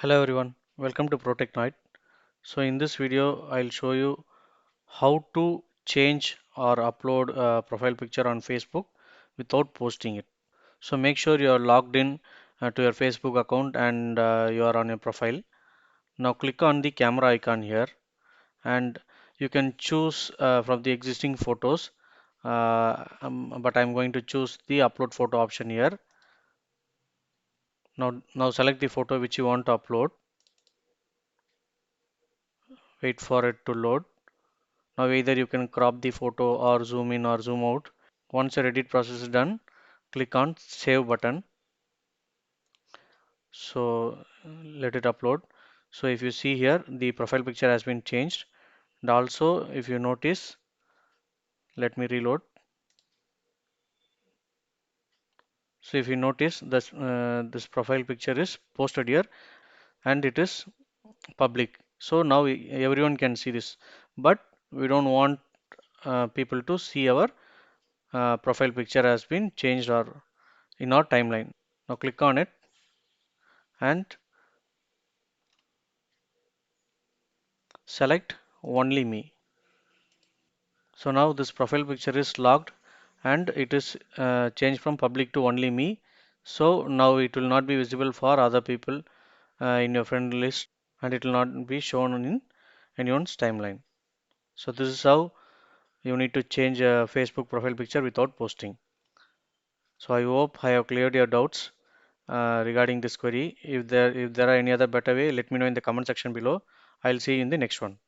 Hello everyone, welcome to Protect Night. So in this video, I'll show you how to change or upload a profile picture on Facebook without posting it. So make sure you are logged in to your Facebook account and you are on your profile. Now click on the camera icon here and you can choose from the existing photos. But I'm going to choose the upload photo option here. Now select the photo which you want to upload. Wait for it to load. Now either you can crop the photo or zoom in or zoom out. Once your edit process is done, click on save button. So let it upload. So if you see here, the profile picture has been changed. And also if you notice, let me reload. So if you notice this profile picture is posted here and it is public. So now everyone can see this, but we don't want people to see our profile picture has been changed or in our timeline. Now click on it and select only me. So now this profile picture is logged and it is changed from public to only me. So now it will not be visible for other people in your friend list and it will not be shown in anyone's timeline. So this is how you need to change a Facebook profile picture without posting. So I hope I have cleared your doubts regarding this query. If there are any other better way, let me know in the comment section below. I'll see you in the next one.